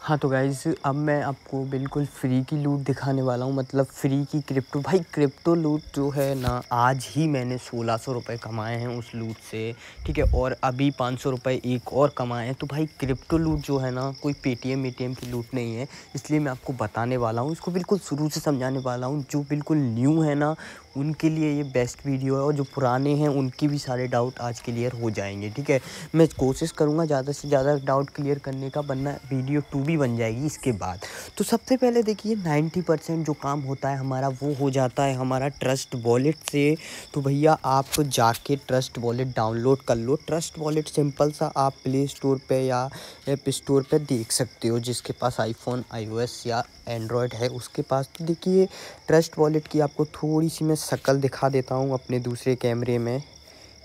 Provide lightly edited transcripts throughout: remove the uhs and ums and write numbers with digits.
हाँ तो गाइज़ अब मैं आपको बिल्कुल फ्री की लूट दिखाने वाला हूँ, मतलब फ्री की क्रिप्टो। भाई क्रिप्टो लूट जो है ना, आज ही मैंने 1600 रुपये कमाए हैं उस लूट से, ठीक है। और अभी 500 रुपये एक और कमाए हैं। तो भाई क्रिप्टो लूट जो है ना, कोई पेटीएम एटीएम की लूट नहीं है, इसलिए मैं आपको बताने वाला हूँ, इसको बिल्कुल शुरू से समझाने वाला हूँ। जो बिल्कुल न्यू है ना, उनके लिए ये बेस्ट वीडियो है, और जो पुराने हैं उनके भी सारे डाउट आज क्लियर हो जाएंगे, ठीक है। मैं कोशिश करूँगा ज़्यादा से ज़्यादा डाउट क्लियर करने का, वरना वीडियो 2 भी बन जाएगी इसके बाद। तो सबसे पहले देखिए 90% जो काम होता है हमारा, वो हो जाता है हमारा ट्रस्ट वॉलेट से। तो भैया आप जाके ट्रस्ट वॉलेट डाउनलोड कर लो। ट्रस्ट वॉलेट सिंपल सा आप प्ले स्टोर पे या ऐप स्टोर पे देख सकते हो, जिसके पास आईफोन iOS या एंड्रॉयड है उसके पास। तो देखिए ट्रस्ट वॉलेट की आपको थोड़ी सी मैं शक्ल दिखा देता हूँ अपने दूसरे कैमरे में,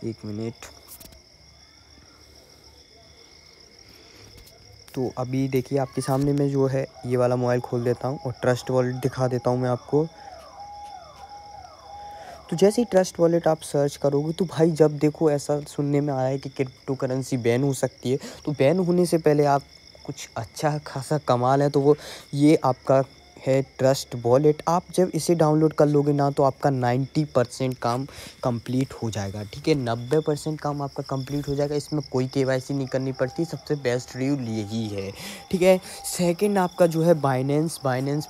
1 मिनट। तो अभी देखिए आपके सामने में जो है ये वाला मोबाइल खोल देता हूँ और ट्रस्ट वॉलेट दिखा देता हूँ मैं आपको। तो जैसे ही ट्रस्ट वॉलेट आप सर्च करोगे तो भाई जब देखो ऐसा सुनने में आया है कि क्रिप्टो करेंसी बैन हो सकती है, तो बैन होने से पहले आप कुछ अच्छा खासा कमाल है तो वो ये आपका है ट्रस्ट वॉलेट। आप जब इसे डाउनलोड कर लोगे ना, तो आपका 90% काम कंप्लीट हो जाएगा, ठीक है। 90% काम आपका कंप्लीट हो जाएगा। इसमें कोई केवाईसी नहीं करनी पड़ती, सबसे बेस्ट रूल यही है, ठीक है। सेकंड आपका जो है बाइनेंस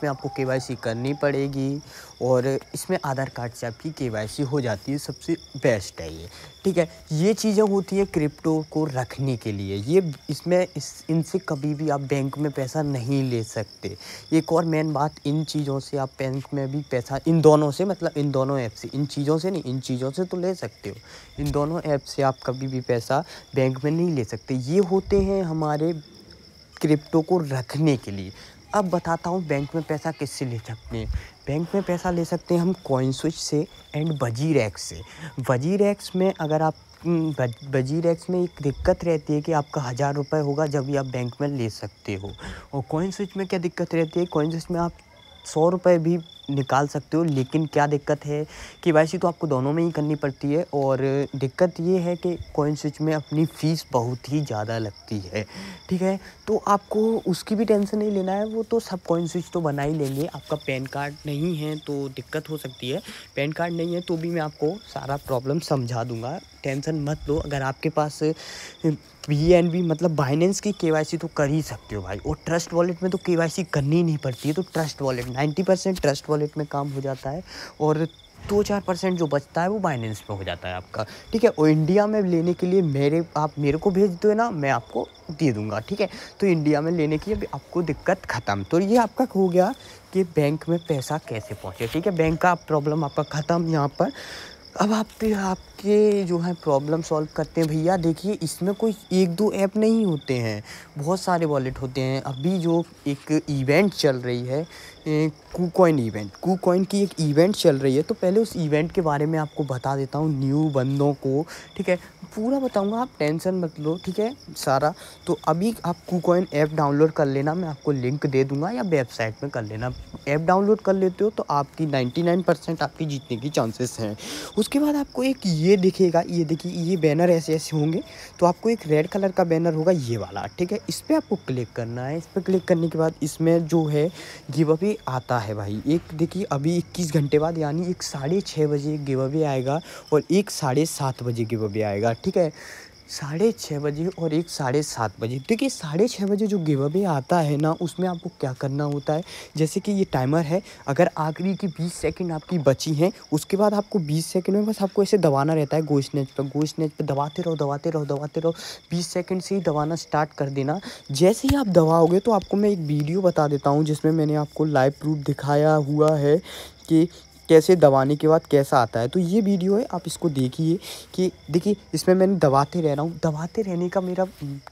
में आपको केवाईसी करनी पड़ेगी, और इसमें आधार कार्ड से आपकी केवाईसी हो जाती है, सबसे बेस्ट है ये, ठीक है। ये चीज़ें होती है क्रिप्टो को रखने के लिए। ये इनसे कभी भी आप बैंक में पैसा नहीं ले सकते। एक और मेन बात, इन चीज़ों से आप बैंक में भी पैसा, इन दोनों से, मतलब इन दोनों ऐप से, इन चीज़ों से नहीं, इन चीज़ों से तो ले सकते हो, इन दोनों ऐप से आप कभी भी पैसा बैंक में नहीं ले सकते। ये होते हैं हमारे क्रिप्टो को रखने के लिए। अब बताता हूँ बैंक में पैसा किससे ले सकते हैं। बैंक में पैसा ले सकते हैं हम कॉइनस्विच से एंड वजीरैक्स से। वजीरैक्स में अगर आप वजीरैक्स में एक दिक्कत रहती है कि आपका 1000 रुपये होगा जब भी आप बैंक में ले सकते हो। और कॉइनस्विच में क्या दिक्कत रहती है, कॉइनस्विच में आप 100 रुपये भी निकाल सकते हो, लेकिन क्या दिक्कत है, केवाईसी तो आपको दोनों में ही करनी पड़ती है। और दिक्कत ये है कि कॉइनस्विच में अपनी फ़ीस बहुत ही ज़्यादा लगती है, ठीक है। तो आपको उसकी भी टेंशन नहीं लेना है, वो तो सब कॉइनस्विच तो बना ही लेंगे। आपका पैन कार्ड नहीं है तो दिक्कत हो सकती है, पैन कार्ड नहीं है तो भी मैं आपको सारा प्रॉब्लम समझा दूंगा, टेंशन मत लो। अगर आपके पास BNB मतलब बाइनेंस की केवाईसी तो कर ही सकते हो भाई, और ट्रस्ट वॉलेट में तो केवाईसी करनी ही नहीं पड़ती है। तो ट्रस्ट वॉलेट 90% ट्रस्ट वॉलेट में काम हो जाता है, और 2-4% जो बचता है वो बाइनेंस में हो जाता है आपका, ठीक है। और इंडिया में लेने के लिए आप मेरे को भेज दो ना, मैं आपको दे दूंगा, ठीक है। तो इंडिया में लेने की अभी आपको दिक्कत ख़त्म। तो ये आपका हो गया कि बैंक में पैसा कैसे पहुँचे, ठीक है। बैंक का प्रॉब्लम आपका ख़त्म यहाँ पर। अब आपके जो है प्रॉब्लम सॉल्व करते हैं भैया। देखिए इसमें कोई 1-2 ऐप नहीं होते हैं, बहुत सारे वॉलेट होते हैं। अभी जो एक इवेंट चल रही है, KuCoin की एक इवेंट चल रही है, तो पहले उस इवेंट के बारे में आपको बता देता हूँ न्यू बंदों को, ठीक है। पूरा बताऊँगा, आप टेंशन मत लो, ठीक है सारा। तो अभी आप KuCoin ऐप डाउनलोड कर लेना, मैं आपको लिंक दे दूँगा, या वेबसाइट में कर लेना। ऐप डाउनलोड कर लेते हो तो आपकी 99% आपकी जीतने की चांसेस हैं। उसके बाद आपको एक ये दिखेगा, ये देखिए ये बैनर ऐसे ऐसे होंगे। तो आपको एक रेड कलर का बैनर होगा ये वाला, ठीक है। इस पर आपको क्लिक करना है। इस पर क्लिक करने के बाद इसमें जो है गिव अवे आता है भाई। एक देखिए अभी 21 घंटे बाद, यानी एक 6:30 बजे गिव अवे आएगा, और एक 7:30 बजे गिव अवे आएगा, ठीक है। 6:30 बजे और एक 7:30 बजे। देखिए 6:30 बजे जो गिव अवे आता है ना, उसमें आपको क्या करना होता है, जैसे कि ये टाइमर है, अगर आखिरी की 20 सेकंड आपकी बची हैं, उसके बाद आपको 20 सेकंड में बस आपको ऐसे दबाना रहता है गो स्नैच पे दबाते रहो दबाते रहो दबाते रहो। 20 सेकंड से ही दबाना स्टार्ट कर देना। जैसे ही आप दबाओगे तो आपको मैं एक वीडियो बता देता हूँ, जिसमें मैंने आपको लाइव प्रूफ दिखाया हुआ है कि कैसे दबाने के बाद कैसा आता है। तो ये वीडियो है, आप इसको देखिए। कि देखिए इसमें मैंने दबाते रह रहा हूँ, दबाते रहने का मेरा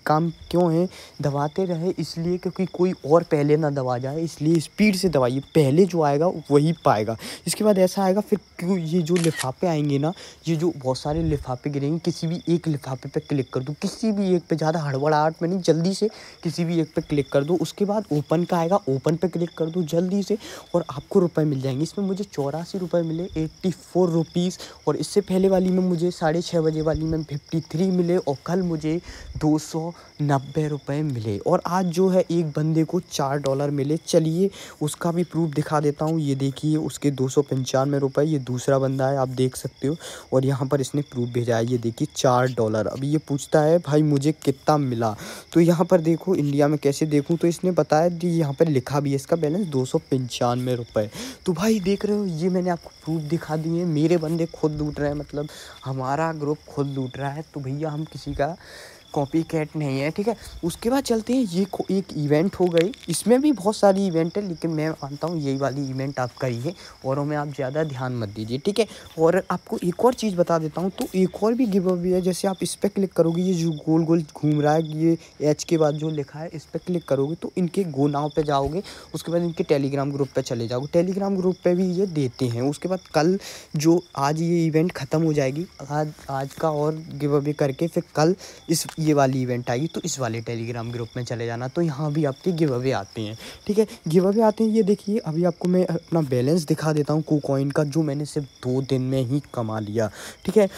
काम क्यों है, दबाते रहे इसलिए क्योंकि कोई और पहले ना दबा जाए, इसलिए स्पीड से दबाइए, पहले जो आएगा वही पाएगा। इसके बाद ऐसा आएगा, फिर क्यों ये जो लिफाफे आएंगे ना, ये जो बहुत सारे लिफाफे गिरेंगे, किसी भी एक लिफाफे पे क्लिक कर दो, किसी भी एक पे, ज़्यादा हड़बड़ाहट में नहीं, जल्दी से किसी भी एक पे क्लिक कर दो। उसके बाद ओपन का आएगा, ओपन पे क्लिक कर दो जल्दी से, और आपको रुपए मिल जाएंगे। इसमें मुझे ₹82 मिले, 84 रुपीज़। और इससे पहले वाली में मुझे 6:30 बजे वाली में 53 मिले और कल मुझे ₹290 मिले। और आज जो है एक बंदे को $4 मिले। चलिए उसका भी प्रूफ दिखा देता हूँ। ये देखिए उसके ₹295, ये दूसरा बंदा है, आप देख सकते हो। और यहाँ पर इसने प्रूफ भेजा है, ये देखिए $4। अभी ये पूछता है भाई मुझे कितना मिला, तो यहाँ पर देखो इंडिया में कैसे देखूँ, तो इसने बताया कि यहाँ पर लिखा भी है इसका बैलेंस ₹295। तो भाई देख रहे हो, ये मैंने आपको प्रूफ दिखा दिए। मेरे बंदे खुद लूट रहे हैं, मतलब हमारा ग्रुप खुद लूट रहा है। तो भैया हम किसी का कॉपी कैट नहीं है, ठीक है। उसके बाद चलते हैं, ये एक इवेंट हो गई। इसमें भी बहुत सारी इवेंट है, लेकिन मैं मानता हूँ यही वाली इवेंट आप करिए, औरों में आप ज़्यादा ध्यान मत दीजिए, ठीक है। और आपको एक और चीज़ बता देता हूँ, तो एक और भी गिव अवे है। जैसे आप इस पर क्लिक करोगे, ये जो गोल गोल घूम रहा है, ये एच के बाद जो लिखा है, इस पर क्लिक करोगे तो इनके गो नाव पे जाओगे। उसके बाद इनके टेलीग्राम ग्रुप पे चले जाओगे, टेलीग्राम ग्रुप पे भी ये देते हैं। उसके बाद कल जो आज ये इवेंट ख़त्म हो जाएगी, आज का और गिव अवे करके फिर कल ये वाली इवेंट आएगी, तो इस वाले टेलीग्राम ग्रुप में चले जाना। तो यहाँ भी आपके गिव अवे आते हैं, ठीक है। गिव अवे आते हैं, ये देखिए अभी आपको मैं अपना बैलेंस दिखा देता हूँ KuCoin का, जो मैंने सिर्फ 2 दिन में ही कमा लिया, ठीक है।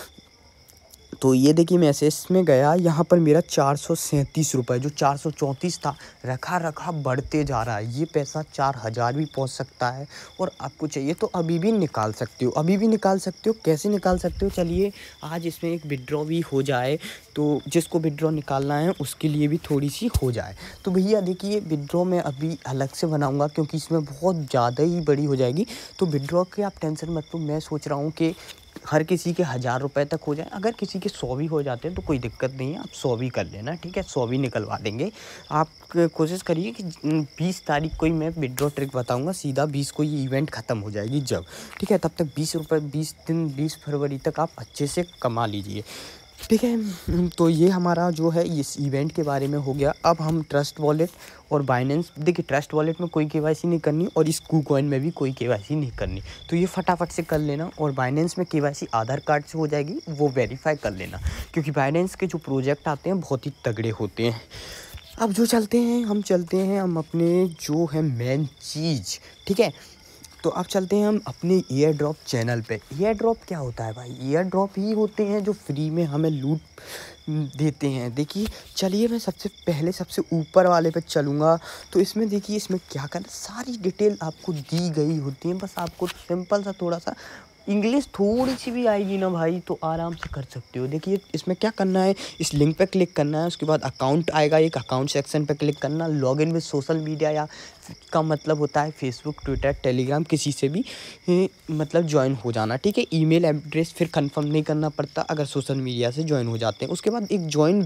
तो ये देखिए मैं एसएस में गया, यहाँ पर मेरा ₹437, जो 434 था, रखा बढ़ते जा रहा है। ये पैसा 4000 भी पहुँच सकता है। और आपको चाहिए तो अभी भी निकाल सकते हो, अभी भी निकाल सकते हो। कैसे निकाल सकते हो, चलिए आज इसमें एक विड्रॉ भी हो जाए, तो जिसको विड्रॉ निकालना है उसके लिए भी थोड़ी सी हो जाए। तो भैया देखिए विड्रॉ मैं अभी अलग से बनाऊँगा, क्योंकि इसमें बहुत ज़्यादा ही बड़ी हो जाएगी। तो विड्रॉ के आप टेंशन मत लो, मैं सोच रहा हूँ कि हर किसी के ₹1000 तक हो जाए। अगर किसी के 100 भी हो जाते हैं तो कोई दिक्कत नहीं है, आप 100 भी कर लेना, ठीक है। 100 भी निकलवा देंगे। आप कोशिश करिए कि 20 तारीख को ही मैं विड्रॉ ट्रिक बताऊंगा, सीधा 20 को ये इवेंट ख़त्म हो जाएगी जब, ठीक है। तब तक ₹20 20 दिन 20 फरवरी तक आप अच्छे से कमा लीजिए, ठीक है। तो ये हमारा जो है इस इवेंट के बारे में हो गया। अब हम ट्रस्ट वॉलेट और बाइनेंस, देखिए ट्रस्ट वॉलेट में कोई केवाईसी नहीं करनी और इस KuCoin में भी कोई केवाईसी नहीं करनी, तो ये फटाफट से कर लेना। और बाइनेंस में केवाईसी आधार कार्ड से हो जाएगी, वो वेरीफाई कर लेना, क्योंकि बाइनेंस के जो प्रोजेक्ट आते हैं बहुत ही तगड़े होते हैं। अब जो चलते हैं हम अपने जो है मेन चीज़, ठीक है। तो अब चलते हैं हम अपने एयर ड्रॉप चैनल पे। एयर ड्रॉप क्या होता है भाई, एयर ड्रॉप ही होते हैं जो फ्री में हमें लूट देते हैं। देखिए चलिए मैं सबसे ऊपर वाले पे चलूँगा। तो इसमें देखिए इसमें क्या करना, सारी डिटेल आपको दी गई होती है। बस आपको सिंपल सा थोड़ा सा इंग्लिश थोड़ी सी भी आएगी ना भाई, तो आराम से कर सकते हो। देखिए इसमें क्या करना है, इस लिंक पे क्लिक करना है। उसके बाद अकाउंट आएगा, एक अकाउंट सेक्शन पे क्लिक करना। लॉगिन विद सोशल मीडिया, या का मतलब होता है फेसबुक, ट्विटर, टेलीग्राम, किसी से भी मतलब ज्वाइन हो जाना, ठीक है। ईमेल एड्रेस फिर कंफर्म नहीं करना पड़ता अगर सोशल मीडिया से ज्वाइन हो जाते हैं। उसके बाद एक ज्वाइन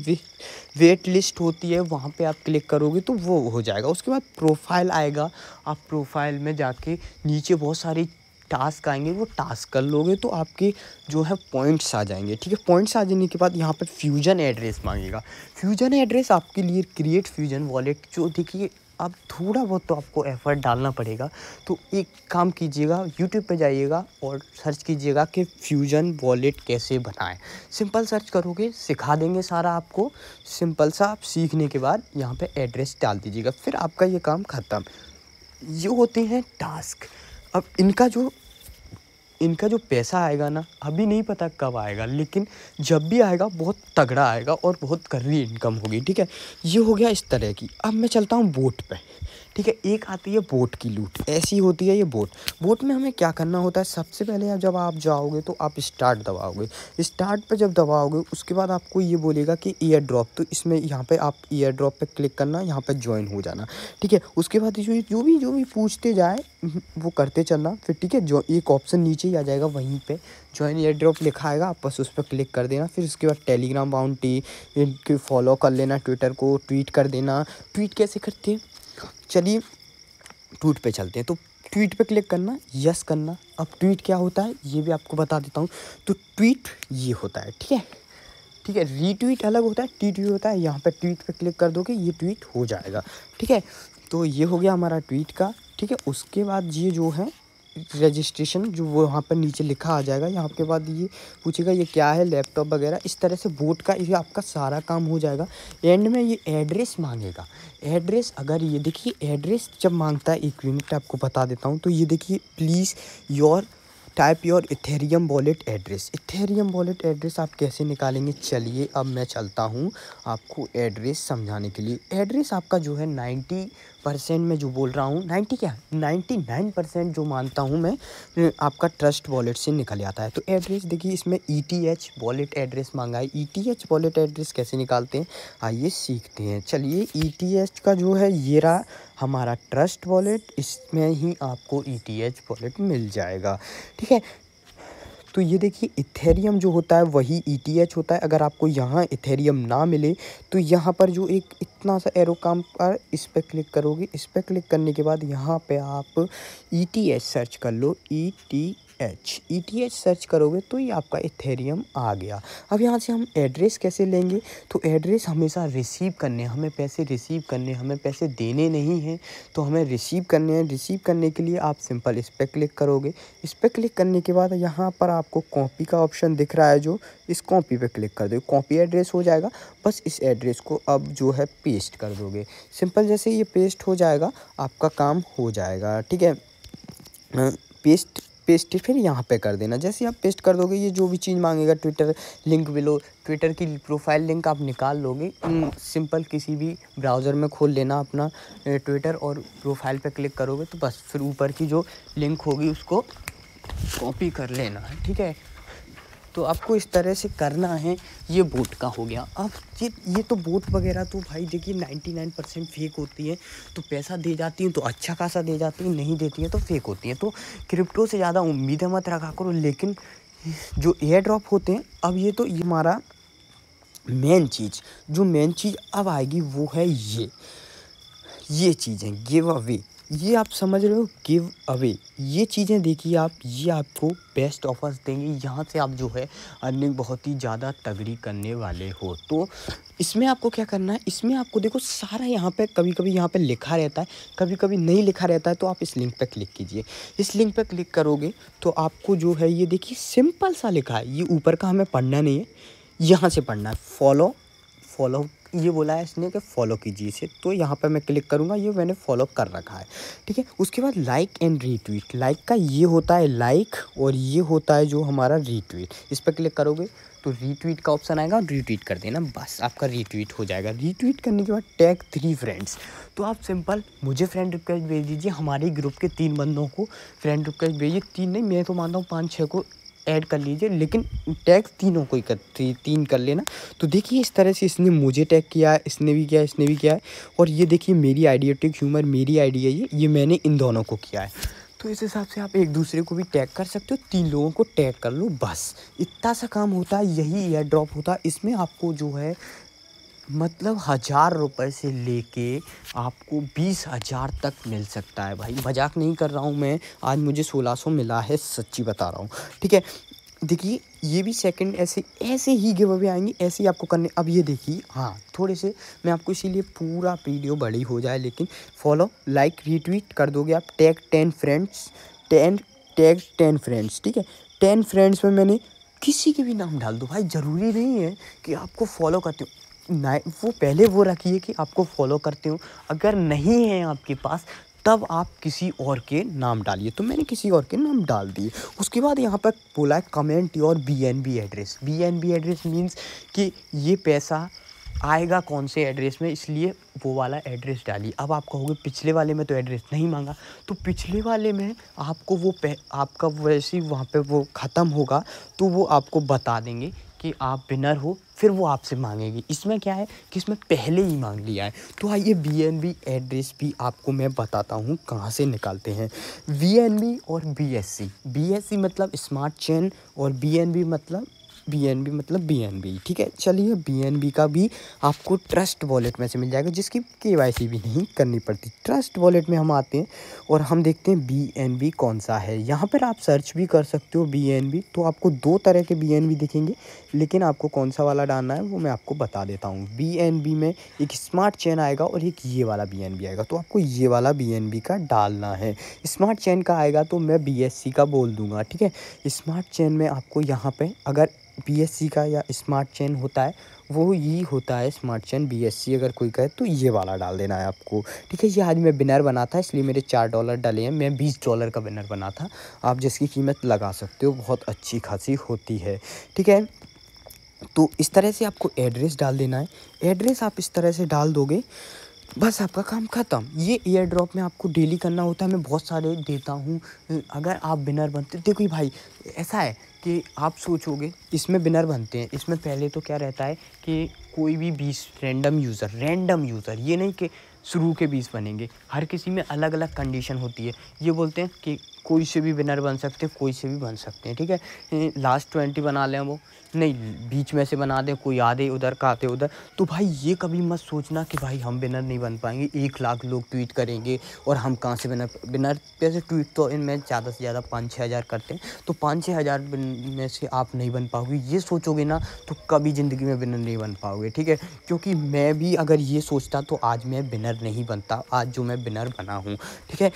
वेट लिस्ट होती है, वहाँ पे आप क्लिक करोगे तो वो हो जाएगा। उसके बाद प्रोफाइल आएगा, आप प्रोफाइल में जाके नीचे बहुत सारी टास्क आएंगे, वो टास्क कर लोगे तो आपके जो है पॉइंट्स आ जाएंगे, ठीक है। पॉइंट्स आ जाने के बाद यहाँ पर फ्यूजन एड्रेस मांगेगा। फ्यूजन एड्रेस आपके लिए क्रिएट फ्यूजन वॉलेट, जो देखिए अब थोड़ा बहुत तो आपको एफर्ट डालना पड़ेगा। तो एक काम कीजिएगा, यूट्यूब पे जाइएगा और सर्च कीजिएगा कि फ्यूजन वॉलेट कैसे बनाएं। सिंपल सर्च करोगे, सिखा देंगे सारा आपको। सिंपल सा आप सीखने के बाद यहाँ पे एड्रेस डाल दीजिएगा, फिर आपका ये काम ख़त्म। ये होते हैं टास्क। अब इनका जो पैसा आएगा ना, अभी नहीं पता कब आएगा, लेकिन जब भी आएगा बहुत तगड़ा आएगा और बहुत कड़वी इनकम होगी, ठीक है। ये हो गया इस तरह की। अब मैं चलता हूँ बोट पे, ठीक है। एक आती है बोट की लूट, ऐसी होती है ये बोट में हमें क्या करना होता है, सबसे पहले जब आप जाओगे तो आप स्टार्ट दबाओगे। स्टार्ट पे जब दबाओगे उसके बाद आपको ये बोलेगा कि एयर ड्रॉप, तो इसमें यहाँ पे आप एयर ड्रॉप पे क्लिक करना, यहाँ पे ज्वाइन हो जाना, ठीक है। उसके बाद जो भी पूछते जाए वो करते चलना फिर, ठीक है। जो एक ऑप्शन नीचे ही आ जाएगा, वहीं पे ज्वाइन एयर ड्रॉप लिखा आएगा, आप बस उस पर क्लिक कर देना। फिर उसके बाद टेलीग्राम बाउंटी इनके फॉलो कर लेना, ट्विटर को ट्वीट कर देना। ट्वीट कैसे करते हैं, चलिए ट्वीट पे चलते हैं। तो ट्वीट पे क्लिक करना, यस करना। अब ट्वीट क्या होता है ये भी आपको बता देता हूँ। तो ट्वीट ये होता है, ठीक है, ठीक है। रीट्वीट अलग होता है, ट्वीट होता है। यहाँ पे ट्वीट पे क्लिक कर दोगे, ये ट्वीट हो जाएगा, ठीक है। तो ये हो गया हमारा ट्वीट का, ठीक है। उसके बाद ये जो है रजिस्ट्रेशन, जो वो वहाँ पर नीचे लिखा आ जाएगा। यहाँ के बाद ये पूछेगा ये क्या है, लैपटॉप वगैरह, इस तरह से बोट का ये आपका सारा काम हो जाएगा। एंड में ये एड्रेस मांगेगा। एड्रेस अगर ये देखिए एड्रेस जब मांगता है, एक मिनट आपको बता देता हूँ। तो ये देखिए please your type your Ethereum wallet address. Ethereum wallet address आप कैसे निकालेंगे, चलिए अब मैं चलता हूँ आपको एड्रेस समझाने के लिए। एड्रेस आपका जो है 90% में जो बोल रहा हूँ, 90 क्या 99% जो मानता हूँ मैं, आपका ट्रस्ट वॉलेट से निकल आता है। तो एड्रेस देखिए, इसमें ETH वॉलेट एड्रेस मांगा है। ETH वॉलेट एड्रेस कैसे निकालते हैं, आइए सीखते हैं। चलिए ETH का जो है ये रहा हमारा ट्रस्ट वॉलेट, इसमें ही आपको ETH वॉलेट मिल जाएगा, ठीक है। तो ये देखिए इथेरियम जो होता है वही ETH होता है। अगर आपको यहाँ इथेरियम ना मिले तो यहाँ पर जो एक इतना सा एरो काम पर, इस पर क्लिक करोगे। इस पर क्लिक करने के बाद यहाँ पे आप ETH सर्च कर लो। ETH सर्च करोगे तो ये आपका इथेरियम आ गया। अब यहाँ से हम एड्रेस कैसे लेंगे, तो एड्रेस हमेशा रिसीव करने, हमें पैसे रिसीव करने, हमें पैसे देने नहीं हैं, तो हमें रिसीव करने हैं। रिसीव करने के लिए आप सिंपल इस पर क्लिक करोगे। इस पर क्लिक करने के बाद यहाँ पर आपको कॉपी का ऑप्शन दिख रहा है, जो इस कॉपी पे क्लिक कर दो, कॉपी एड्रेस हो जाएगा। बस इस एड्रेस को अब जो है पेस्ट कर दोगे। सिंपल जैसे ये पेस्ट हो जाएगा आपका काम हो जाएगा, ठीक है। पेस्ट फिर यहाँ पे कर देना। जैसे आप पेस्ट कर दोगे ये जो भी चीज़ मांगेगा, ट्विटर लिंक बिलो, ट्विटर की प्रोफाइल लिंक आप निकाल लोगे। सिंपल किसी भी ब्राउज़र में खोल लेना अपना ट्विटर, और प्रोफाइल पे क्लिक करोगे तो बस फिर ऊपर की जो लिंक होगी उसको कॉपी कर लेना है, ठीक है। तो आपको इस तरह से करना है। ये बोट का हो गया। अब ये तो बोट वगैरह तो भाई देखिए 99% फेक होती है। तो पैसा दे जाती हैं तो अच्छा खासा दे जाती हैं, नहीं देती हैं तो फेक होती हैं। तो क्रिप्टो से ज़्यादा उम्मीदें मत रखा करो। लेकिन जो एयर ड्रॉप होते हैं, अब ये हमारा मेन चीज़ अब आएगी, वो है ये चीज़ें गिव अवे। ये आप समझ रहे हो, गिव अवे। ये चीज़ें देखिए आप, ये आपको बेस्ट ऑफर्स देंगे। यहाँ से आप जो है अर्निंग बहुत ही ज़्यादा तगड़ी करने वाले हो। तो इसमें आपको क्या करना है, इसमें आपको देखो सारा यहाँ पे कभी कभी यहाँ पे लिखा रहता है, कभी कभी नहीं लिखा रहता है। तो आप इस लिंक पे क्लिक कीजिए। इस लिंक पे क्लिक करोगे तो आपको जो है ये देखिए सिंपल सा लिखा है। ये ऊपर का हमें पढ़ना नहीं है, यहाँ से पढ़ना है। फॉलो ये बोला है इसने कि फॉलो कीजिए इसे। तो यहाँ पर मैं क्लिक करूँगा, ये मैंने फॉलो कर रखा है, ठीक है। उसके बाद लाइक एंड रीट्वीट। लाइक का ये होता है लाइक, और ये होता है जो हमारा रीट्वीट। इस पर क्लिक करोगे तो रीट्वीट का ऑप्शन आएगा, रीट्वीट कर देना, बस आपका रीट्वीट हो जाएगा। रीट्वीट करने के बाद टैग 3 फ्रेंड्स। तो आप सिंपल मुझे फ्रेंड रिक्वेस्ट भेज दीजिए, हमारे ग्रुप के 3 बंदों को फ्रेंड रिक्वेस्ट भेजिए। 3 नहीं, मैं तो मानता हूँ 5-6 को ऐड कर लीजिए, लेकिन टैग तीनों को ही 3 कर लेना। तो देखिए इस तरह से इसने मुझे टैग किया है, इसने भी किया है। और ये देखिए मेरी आईडी, टेक ह्यूमर मेरी आईडी है, ये मैंने इन दोनों को किया है। तो इस हिसाब से आप एक दूसरे को भी टैग कर सकते हो। 3 लोगों को टैग कर लो, बस इतना सा काम होता है। यही एयर ड्रॉप होता है। इसमें आपको जो है मतलब 1000 रुपये से लेके आपको 20,000 तक मिल सकता है। भाई मजाक नहीं कर रहा हूँ मैं, आज मुझे 1600 मिला है, सच्ची बता रहा हूँ, ठीक है। देखिए ये भी सेकंड ऐसे ही गिव अवे आएंगे, ऐसे ही आपको करने। अब ये देखिए, हाँ थोड़े से मैं आपको इसीलिए पूरा वीडियो बड़ी हो जाए, लेकिन फॉलो लाइक रीट्वीट कर दोगे आप। टैग 10 फ्रेंड्स, ठीक है। 10 फ्रेंड्स में मैंने किसी के भी नाम डाल दो भाई, ज़रूरी नहीं है कि आपको फॉलो करते हो ना। वो पहले वो रखिए कि आपको फॉलो करते हो। अगर नहीं है आपके पास तब आप किसी और के नाम डालिए। तो मैंने किसी और के नाम डाल दिए। उसके बाद यहाँ पर बोला है comment your BNB address. BNB address means कि ये पैसा आएगा कौन से एड्रेस में, इसलिए वो वाला एड्रेस डालिए। अब आप कहोगे पिछले वाले में तो एड्रेस नहीं मांगा, तो पिछले वाले में आपको आपका वैसे ही वहाँ पे वो ख़त्म होगा तो वो आपको बता देंगे कि आप विनर हो, फिर वो आपसे मांगेगी। इसमें क्या है कि इसमें पहले ही मांग लिया है। तो आइए BNB एड्रेस भी आपको मैं बताता हूँ कहाँ से निकालते हैं। VNB और BSC मतलब स्मार्ट चेन, और BNB मतलब BNB, ठीक है। चलिए BNB का भी आपको ट्रस्ट वॉलेट में से मिल जाएगा, जिसकी KYC भी नहीं करनी पड़ती। ट्रस्ट वॉलेट में हम आते हैं और हम देखते हैं BNB कौन सा है। यहाँ पर आप सर्च भी कर सकते हो BNB। तो आपको 2 तरह के BNB दिखेंगे, लेकिन आपको कौन सा वाला डालना है वो मैं आपको बता देता हूँ। BNB में एक स्मार्ट चेन आएगा और एक ये वाला BNB आएगा। तो आपको ये वाला BNB का डालना है। स्मार्ट चेन का आएगा तो मैं BSC का बोल दूँगा, ठीक है। स्मार्ट चेन में आपको यहाँ पर अगर BSC का या स्मार्ट चेन होता है वो ये होता है स्मार्ट चेन BSC अगर कोई कहे तो ये वाला डाल देना है आपको, ठीक है। ये आज मैं विनर बना था इसलिए मेरे $4 डले हैं, मैं $20 का विनर बना था। आप जिसकी कीमत लगा सकते हो, बहुत अच्छी खासी होती है, ठीक है। तो इस तरह से आपको एड्रेस डाल देना है। एड्रेस आप इस तरह से डाल दोगे, बस आपका काम ख़त्म। ये एयर ड्रॉप में आपको डेली करना होता है, मैं बहुत सारे देता हूँ। अगर आप विनर बनते, देखो भाई ऐसा है कि आप सोचोगे इसमें विनर बनते हैं, इसमें पहले तो क्या रहता है कि कोई भी 20 रैंडम यूज़र, ये नहीं कि शुरू के 20 बनेंगे, हर किसी में अलग अलग कंडीशन होती है। ये बोलते हैं कि कोई से भी विनर बन सकते हैं, कोई से भी बन सकते हैं, ठीक है। लास्ट 20 बना लें, वो नहीं बीच में से बना दें, कोई आधे उधर का आते उधर। तो भाई ये कभी मत सोचना कि भाई हम विनर नहीं बन पाएंगे, 1 लाख लोग ट्वीट करेंगे और हम कहाँ से विनर वैसे ट्वीट तो इनमें ज़्यादा से ज़्यादा 5-6 हज़ार करते हैं, तो 5-6 हज़ार में से आप नहीं बन पाओगे, ये सोचोगे ना तो कभी ज़िंदगी में विनर नहीं बन पाओगे, ठीक है। क्योंकि मैं भी अगर ये सोचता तो आज मैं विनर नहीं बनता, आज जो मैं विनर बना हूँ, ठीक है।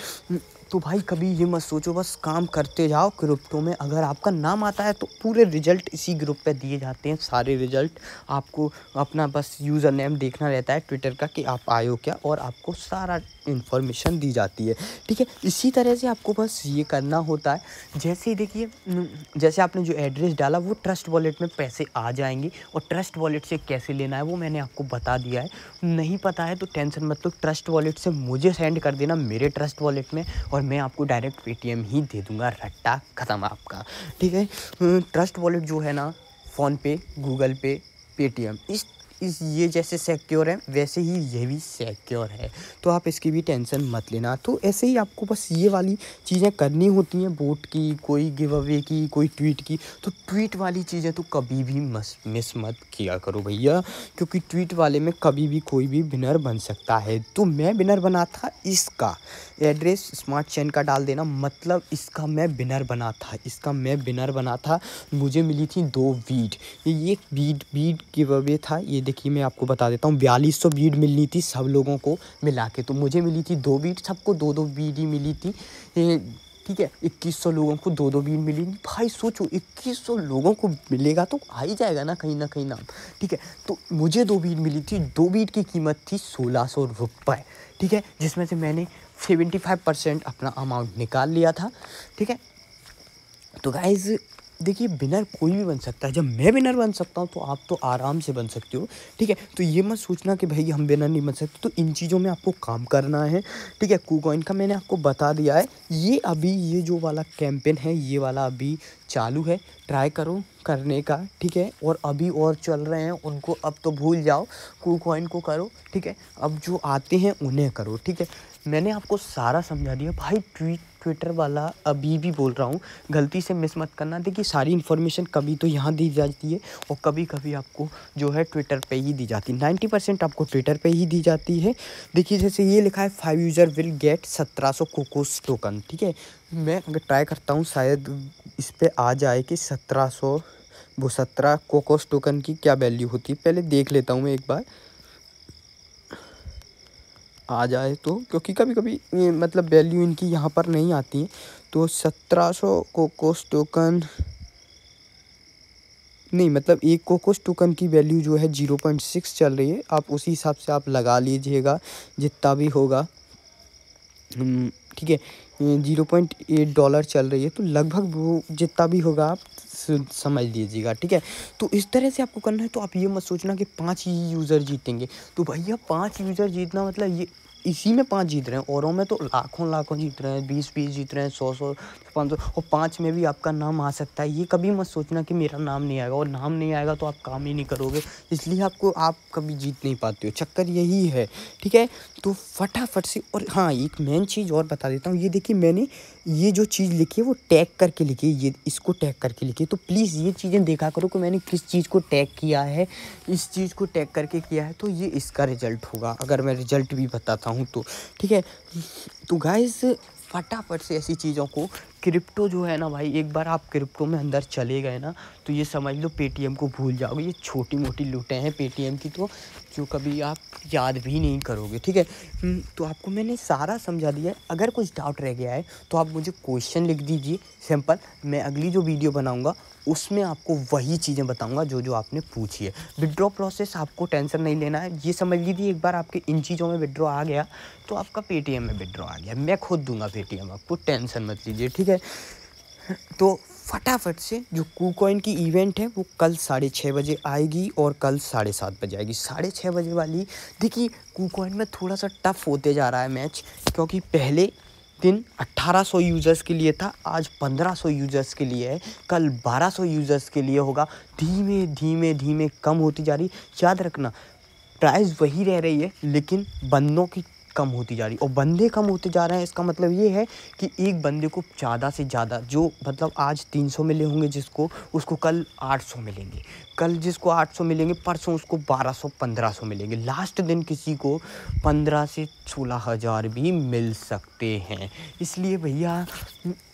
तो भाई कभी ये मत सोचो, बस काम करते जाओ क्रिप्टो में। अगर आपका नाम आता है तो पूरे रिजल्ट इसी ग्रुप पे दिए जाते हैं, सारे रिजल्ट आपको अपना बस यूज़र नेम देखना रहता है ट्विटर का कि आप आए हो क्या, और आपको सारा इन्फॉर्मेशन दी जाती है, ठीक है। इसी तरह से आपको बस ये करना होता है। जैसे ही देखिए, जैसे आपने जो एड्रेस डाला वो ट्रस्ट वॉलेट में पैसे आ जाएंगे, और ट्रस्ट वॉलेट से कैसे लेना है वो मैंने आपको बता दिया है। नहीं पता है तो टेंशन मत लो, ट्रस्ट वॉलेट से मुझे सेंड कर देना मेरे ट्रस्ट वॉलेट में, और मैं आपको डायरेक्ट पेटीएम ही दे दूंगा, रट्टा ख़त्म आपका, ठीक है। ट्रस्ट वॉलेट जो है ना, फ़ोनपे, गूगल पे, पेटीएम, इस ये जैसे सिक्योर है वैसे ही ये भी सिक्योर है, तो आप इसकी भी टेंशन मत लेना। तो ऐसे ही आपको बस ये वाली चीज़ें करनी होती हैं, वोट की, कोई गिव अवे की, कोई ट्वीट की। तो ट्वीट वाली चीज़ें तो कभी भी मिस मत किया करो भैया, क्योंकि ट्वीट वाले में कभी भी कोई भी विनर बन सकता है। तो मैं विनर बना था, इसका एड्रेस स्मार्ट चेन का डाल देना, मतलब इसका मैं विनर बना था, मुझे मिली थी 2 वीड। ये बीड गिव अवे था, ये देखिए मैं आपको बता देता हूँ, 4200 बीड मिलनी थी सब लोगों को मिला के, तो मुझे मिली थी 2 बीड, सबको 2-2 बीड ही मिली थी, ठीक है। 2100 लोगों को 2-2 बीड मिली। भाई सोचो 2100 लोगों को मिलेगा तो आ ही जाएगा ना कहीं नाम, ठीक है। तो मुझे 2 बीड मिली थी, 2 बीड की कीमत थी 1600 रुपये, ठीक है, जिसमें से मैंने 75% अपना अमाउंट निकाल लिया था, ठीक है। तो गाइज़ देखिए, विनर कोई भी बन सकता है, जब मैं विनर बन सकता हूँ तो आप तो आराम से बन सकते हो, ठीक है। तो ये मत सोचना कि भाई हम विनर नहीं बन सकते, तो इन चीज़ों में आपको काम करना है, ठीक है। KuCoin का मैंने आपको बता दिया है, ये अभी ये जो वाला कैंपेन है ये वाला अभी चालू है, ट्राई करो करने का, ठीक है। और अभी और चल रहे हैं उनको अब तो भूल जाओ, KuCoin को करो, ठीक है। अब जो आते हैं उन्हें करो, ठीक है। मैंने आपको सारा समझा दिया भाई। ट्विटर वाला अभी भी बोल रहा हूँ, गलती से मिस मत करना। देखिए सारी इन्फॉर्मेशन कभी तो यहाँ दी जाती है और कभी कभी आपको जो है ट्विटर पे ही दी जाती है, 90% आपको ट्विटर पे ही दी जाती है। देखिए जैसे ये लिखा है 5 user will get 1700 Cocos token, ठीक है। मैं अगर ट्राई करता हूँ शायद इस पर आ जाए कि 1700 वो 17 कोकोस टोकन की क्या वैल्यू होती है, पहले देख लेता हूँ मैं एक बार आ जाए तो, क्योंकि कभी कभी मतलब वैल्यू इनकी यहाँ पर नहीं आती है। तो 1700 कोकोस टोकन नहीं, मतलब एक कोकोस टोकन की वैल्यू जो है 0.6 चल रही है, आप उसी हिसाब से आप लगा लीजिएगा जितना भी होगा, ठीक है। $0.8 चल रही है, तो लगभग वो जितना भी होगा आप समझ लीजिएगा, ठीक है। तो इस तरह से आपको करना है। तो आप ये मत सोचना कि 5 ही यूज़र जीतेंगे, तो भैया 5 यूज़र जीतना मतलब ये इसी में 5 जीत रहे हैं, औरों में तो लाखों जीत रहे हैं, 20 जीत रहे हैं, 100 500, और 5 में भी आपका नाम आ सकता है। ये कभी मत सोचना कि मेरा नाम नहीं आएगा, और नाम नहीं आएगा तो आप काम ही नहीं करोगे, इसलिए आप कभी जीत नहीं पाते हो, चक्कर यही है, ठीक है। तो फटाफट से, और हाँ एक मेन चीज़ और बता देता हूँ, ये देखिए मैंने ये जो चीज़ लिखी है वो टैग करके लिखी है, ये इसको टैग करके लिखी है। तो प्लीज़ ये चीज़ें देखा करो कि मैंने किस चीज़ को टैग किया है, इस चीज़ को टैग करके किया है, तो ये इसका रिजल्ट होगा, अगर मैं रिजल्ट भी बताता हूँ तो, ठीक है। तो गाइस फटाफट से ऐसी चीज़ों को क्रिप्टो जो है ना भाई, एक बार आप क्रिप्टो में अंदर चले गए ना तो ये समझ लो पेटीएम को भूल जाओगे। ये छोटी मोटी लूटें हैं पेटीएम की, तो जो कभी आप याद भी नहीं करोगे, ठीक है। तो आपको मैंने सारा समझा दिया है। अगर कुछ डाउट रह गया है तो आप मुझे क्वेश्चन लिख दीजिए सिंपल, मैं अगली जो वीडियो बनाऊंगा उसमें आपको वही चीज़ें बताऊंगा जो जो आपने पूछी है। विड्रॉ प्रोसेस आपको टेंशन नहीं लेना है, ये समझ लीजिए एक बार आपके इन चीज़ों में विड्रॉ आ गया तो आपका पेटीएम में विड्रॉ आ गया। मैं खुद दूंगा पेटीएम, आपको टेंशन मत लीजिए, ठीक है। तो फटाफट से जो KuCoin की इवेंट है वो कल 6:30 बजे आएगी और कल 7:30 बजे आएगी। 6:30 बजे वाली, देखिए KuCoin में थोड़ा सा टफ होते जा रहा है मैच, क्योंकि पहले दिन 1800 यूज़र्स के लिए था, आज 1500 यूज़र्स के लिए है, कल 1200 यूज़र्स के लिए होगा। धीमे धीमे धीमे कम होती जा रही। याद रखना प्राइस वही रह रही है लेकिन बंदों की कम होती जा रही, और बंदे कम होते जा रहे हैं। इसका मतलब ये है कि एक बंदे को ज़्यादा से ज़्यादा, जो मतलब आज 300 मिले होंगे जिसको, उसको कल 800 मिलेंगे, कल जिसको 800 मिलेंगे परसों उसको 1200 1500 मिलेंगे, लास्ट दिन किसी को 15 से 16 हज़ार भी मिल सकते हैं। इसलिए भैया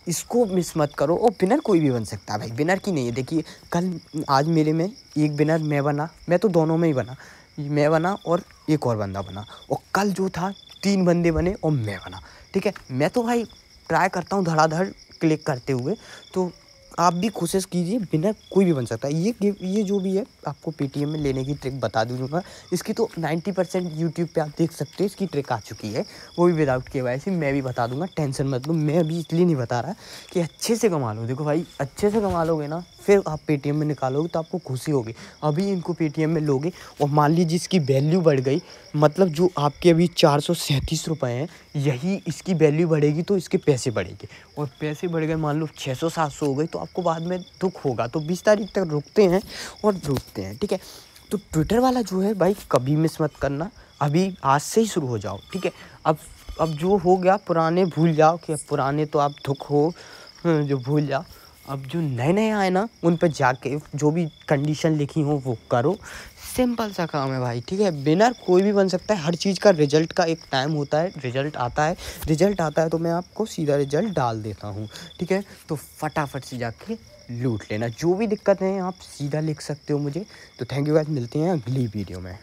इसको मिस मत करो। और विनर कोई भी बन सकता है भाई, विनर की नहीं है। देखिए कल आज मेरे में एक विनर मैं बना, मैं तो दोनों में ही बना, मैं बना और एक और बंदा बना, और कल जो था 3 बंदे बने और मैं बना, ठीक है। मैं तो भाई ट्राई करता हूँ धड़ाधड़ क्लिक करते हुए, तो आप भी कोशिश कीजिए, विनर कोई भी बन सकता है। ये जो भी है आपको पेटीएम में लेने की ट्रिक बता दूँगा। इसकी तो 90% यूट्यूब पे आप देख सकते हो, इसकी ट्रिक आ चुकी है, वो भी विदाउट KYC मैं भी बता दूँगा, टेंशन मत लो। मैं अभी इसलिए नहीं बता रहा कि अच्छे से कमा लो। देखो भाई अच्छे से कमा लोगे ना फिर आप पेटीएम में निकालोगे तो आपको खुशी होगी। अभी इनको पेटीएम में लोगे और मान लीजिए इसकी वैल्यू बढ़ गई, मतलब जो आपके अभी 437 रुपये हैं, यही इसकी वैल्यू बढ़ेगी तो इसके पैसे बढ़ेंगे, और पैसे बढ़ गए मान लो 600-700 हो गए तो आपको बाद में दुख होगा। तो 20 तारीख तक रुकते हैं और रुकते हैं, ठीक है। तो ट्विटर वाला जो है भाई कभी मिस मत करना, अभी आज से ही शुरू हो जाओ, ठीक है। अब जो हो गया पुराने भूल जाओ, कि पुराने तो आप दुख हो जो भूल जाओ। अब जो नए नए आए ना उन पर जाके जो भी कंडीशन लिखी हो वो करो, सिंपल सा काम है भाई, ठीक है। विनर कोई भी बन सकता है, हर चीज़ का रिजल्ट का एक टाइम होता है, रिजल्ट आता है तो मैं आपको सीधा रिजल्ट डाल देता हूँ, ठीक है। तो फटाफट से जाके लूट लेना, जो भी दिक्कत है आप सीधा लिख सकते हो मुझे। तो थैंक यू गाइस, मिलते हैं अगली वीडियो में।